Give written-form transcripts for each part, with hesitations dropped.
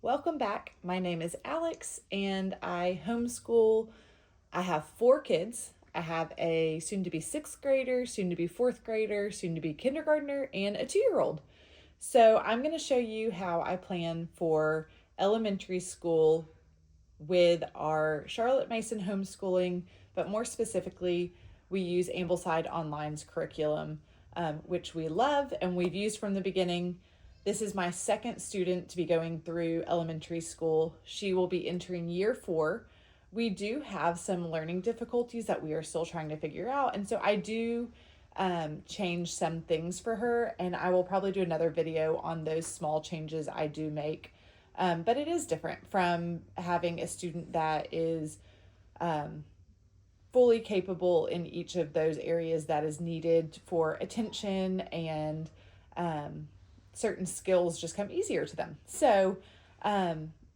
Welcome back. My name is Alex and I homeschool. I have 4 kids. I have a soon to be 6th grader, soon to be 4th grader, soon to be kindergartner, and a 2-year-old. So I'm going to show you how I plan for elementary school with our Charlotte Mason homeschooling, but more specifically, we use Ambleside Online's curriculum, which we love and we've used from the beginning. This is my second student to be going through elementary school. She will be entering year 4. We do have some learning difficulties that we are still trying to figure out. And so I do change some things for her, and I will probably do another video on those small changes I do make. But it is different from having a student that is fully capable in each of those areas that is needed for attention, and certain skills just come easier to them. So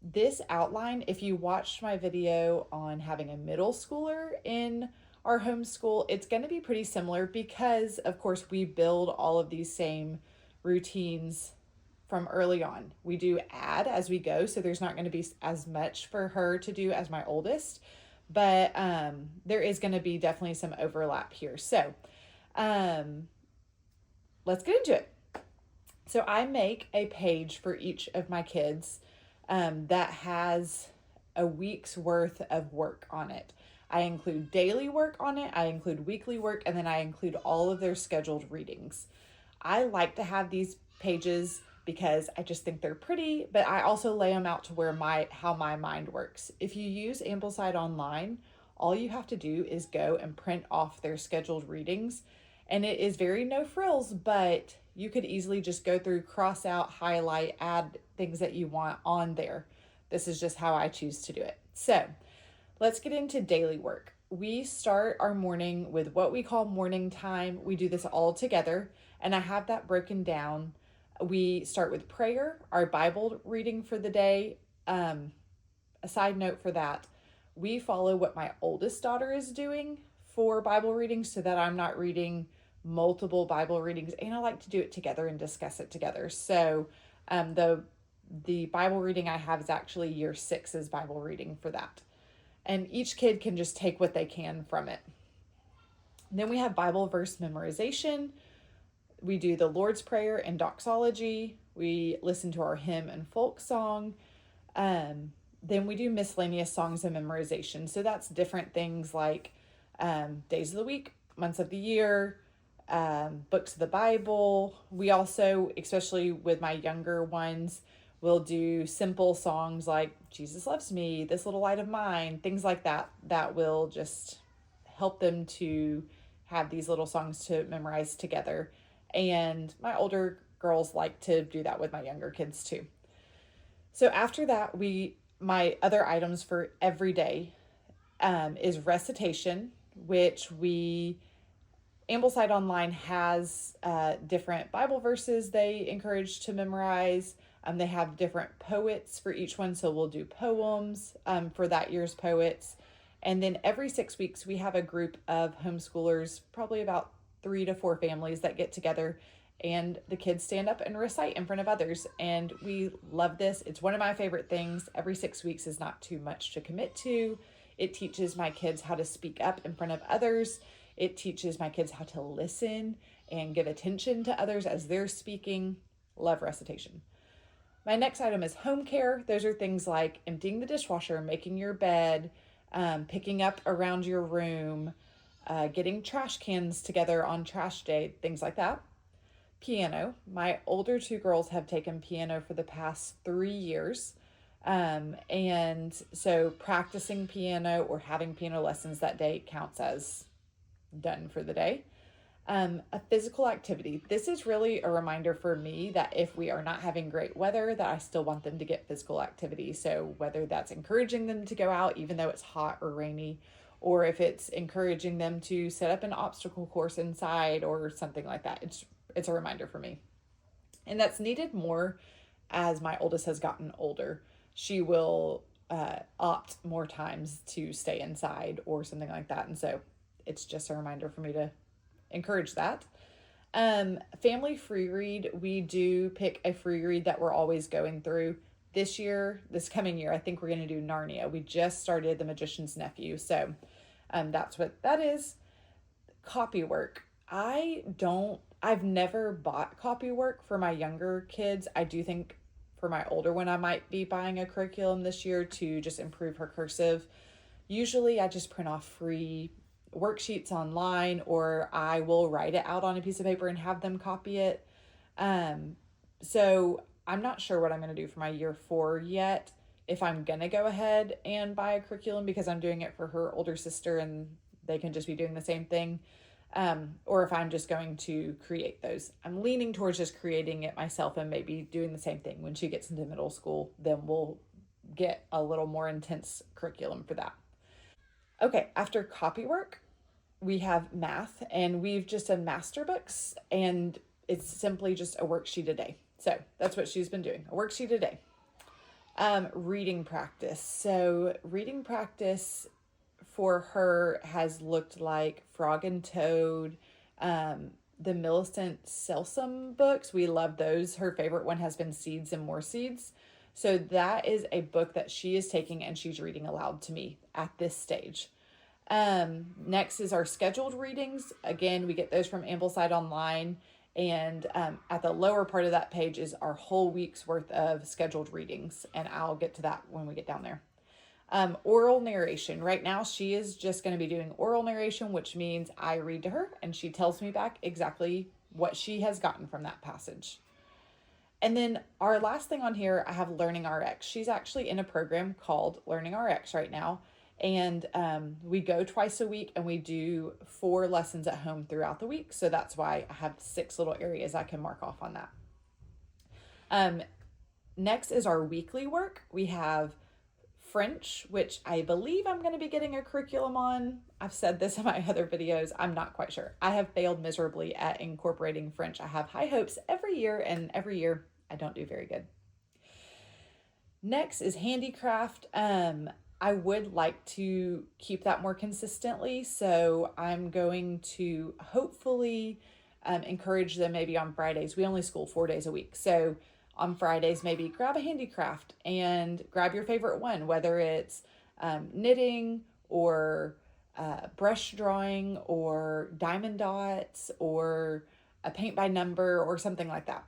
this outline, if you watched my video on having a middle schooler in our homeschool, it's going to be pretty similar because, of course, we build all of these same routines from early on. We do add as we go, so there's not going to be as much for her to do as my oldest, but there is going to be definitely some overlap here. So let's get into it. So I make a page for each of my kids that has a week's worth of work on it. I include daily work on it, I include weekly work, and then I include all of their scheduled readings. I like to have these pages because I just think they're pretty, but I also lay them out to where how my mind works. If you use Ambleside Online, all you have to do is go and print off their scheduled readings, and it is very no frills, but you could easily just go through, cross out, highlight, add things that you want on there. This is just how I choose to do it. So let's get into daily work. We start our morning with what we call morning time. We do this all together, and I have that broken down. We start with prayer, our Bible reading for the day. A side note for that, we follow what my oldest daughter is doing for Bible reading so that I'm not reading multiple Bible readings, and I like to do it together and discuss it together. So the Bible reading I have is actually year 6's Bible reading for that. And each kid can just take what they can from it. Then we have Bible verse memorization. We do the Lord's Prayer and doxology. We listen to our hymn and folk song. Then we do miscellaneous songs and memorization. So that's different things like days of the week, months of the year, books of the Bible. We also, especially with my younger ones, will do simple songs like Jesus Loves Me, This Little Light of Mine, things like that, that will just help them to have these little songs to memorize together. And my older girls like to do that with my younger kids too. So after that, my other items for every day is recitation, which Ambleside Online has different Bible verses they encourage to memorize. They have different poets for each one, so we'll do poems for that year's poets. And then every 6 weeks, we have a group of homeschoolers, probably about 3 to 4 families that get together, and the kids stand up and recite in front of others. And we love this. It's one of my favorite things. Every 6 weeks is not too much to commit to. It teaches my kids how to speak up in front of others. It teaches my kids how to listen and give attention to others as they're speaking. Love recitation. My next item is home care. Those are things like emptying the dishwasher, making your bed, picking up around your room, getting trash cans together on trash day, things like that. Piano. My older 2 girls have taken piano for the past 3 years. And so practicing piano or having piano lessons that day counts as done for the day. A physical activity. This is really a reminder for me that if we are not having great weather, that I still want them to get physical activity. So whether that's encouraging them to go out even though it's hot or rainy, or if it's encouraging them to set up an obstacle course inside or something like that, it's a reminder for me. And that's needed more as my oldest has gotten older. She will opt more times to stay inside or something like that. And so it's just a reminder for me to encourage that. Family free read, we do pick a free read that we're always going through. this coming year, I think we're going to do Narnia. We just started The Magician's Nephew. So that's what that is. Copywork. I've never bought copywork for my younger kids. I do think for my older one, I might be buying a curriculum this year to just improve her cursive. Usually I just print off free worksheets online, or I will write it out on a piece of paper and have them copy it. So I'm not sure what I'm going to do for my year 4 yet. If I'm going to go ahead and buy a curriculum because I'm doing it for her older sister and they can just be doing the same thing. Or if I'm just going to create those. I'm leaning towards just creating it myself and maybe doing the same thing when she gets into middle school. Then we'll get a little more intense curriculum for that. Okay, after copywork, we have math, and we've just done master books, and it's simply just a worksheet a day. So that's what she's been doing, a worksheet a day. Reading practice. So reading practice for her has looked like Frog and Toad, the Millicent Selsum books. We love those. Her favorite one has been Seeds and More Seeds. So that is a book that she is taking and she's reading aloud to me at this stage. Next is our scheduled readings. Again, we get those from Ambleside Online. And at the lower part of that page is our whole week's worth of scheduled readings. And I'll get to that when we get down there. Oral narration. Right now, she is just going to be doing oral narration, which means I read to her and she tells me back exactly what she has gotten from that passage. And then our last thing on here, I have Learning RX. She's actually in a program called Learning RX right now. And we go twice a week and we do 4 lessons at home throughout the week. So that's why I have 6 little areas I can mark off on that. Next is our weekly work. We have French, which I believe I'm going to be getting a curriculum on. I've said this in my other videos. I'm not quite sure. I have failed miserably at incorporating French. I have high hopes every year, and every year I don't do very good. Next is handicraft. I would like to keep that more consistently, so I'm going to hopefully encourage them maybe on Fridays. We only school 4 days a week, so on Fridays maybe grab a handicraft and grab your favorite one, whether it's knitting or brush drawing or diamond dots or a paint by number or something like that.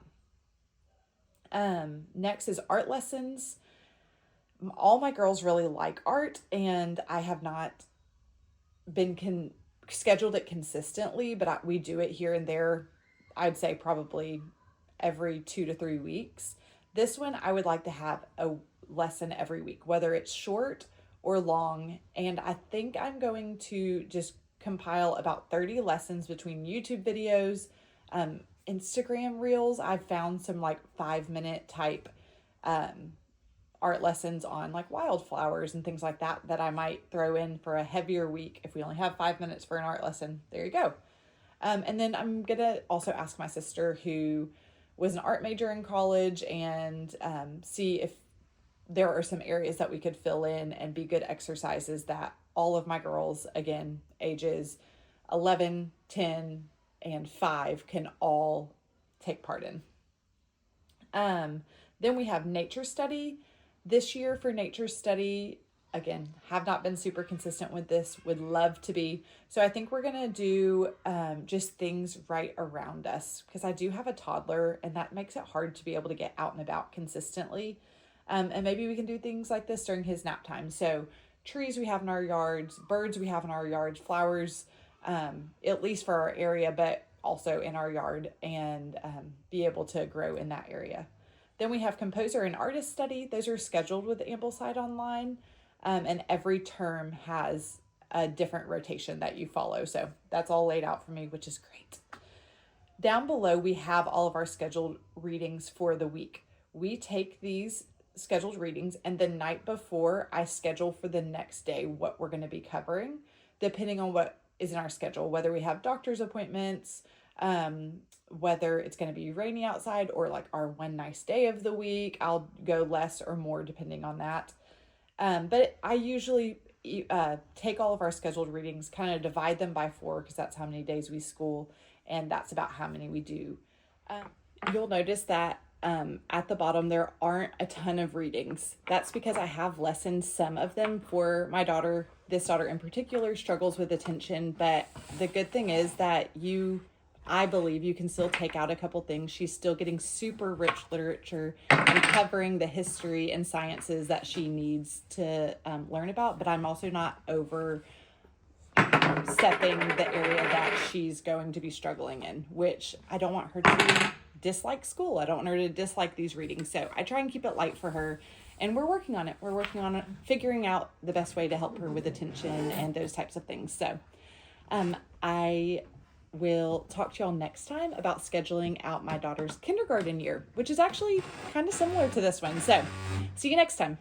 Next is art lessons. All my girls really like art, and I have not been scheduled it consistently, but we do it here and there. I'd say probably every 2 to 3 weeks. This one, I would like to have a lesson every week, whether it's short or long. And I think I'm going to just compile about 30 lessons between YouTube videos, Instagram reels. I've found some like 5-minute type art lessons on like wildflowers and things like that that I might throw in for a heavier week if we only have 5 minutes for an art lesson. There you go. And then I'm gonna also ask my sister, who was an art major in college, and see if there are some areas that we could fill in and be good exercises that all of my girls, again, ages 11, 10, and 5 can all take part in. Then we have nature study. This year for nature study, again, have not been super consistent with this, would love to be. So I think we're going to do just things right around us, because I do have a toddler and that makes it hard to be able to get out and about consistently. And maybe we can do things like this during his nap time. So trees we have in our yards, birds we have in our yards, flowers, at least for our area, but also in our yard, and be able to grow in that area. Then we have composer and artist study. Those are scheduled with Ambleside Online. And every term has a different rotation that you follow. So that's all laid out for me, which is great. Down below, we have all of our scheduled readings for the week. We take these scheduled readings, and the night before, I schedule for the next day what we're going to be covering, depending on what is in our schedule, whether we have doctor's appointments, whether it's going to be rainy outside, or like our one nice day of the week. I'll go less or more depending on that. But I usually take all of our scheduled readings, kind of divide them by 4, because that's how many days we school, and that's about how many we do. You'll notice that at the bottom, there aren't a ton of readings. That's because I have lessened some of them for my daughter. This daughter in particular struggles with attention, but the good thing is that I believe you can still take out a couple things. She's still getting super rich literature and covering the history and sciences that she needs to learn about, but I'm also not overstepping the area that she's going to be struggling in, which I don't want her to dislike school. I don't want her to dislike these readings. So I try and keep it light for her, and we're working on it. We're working on it, figuring out the best way to help her with attention and those types of things. So I will talk to y'all next time about scheduling out my daughter's kindergarten year, which is actually kind of similar to this one. So see you next time.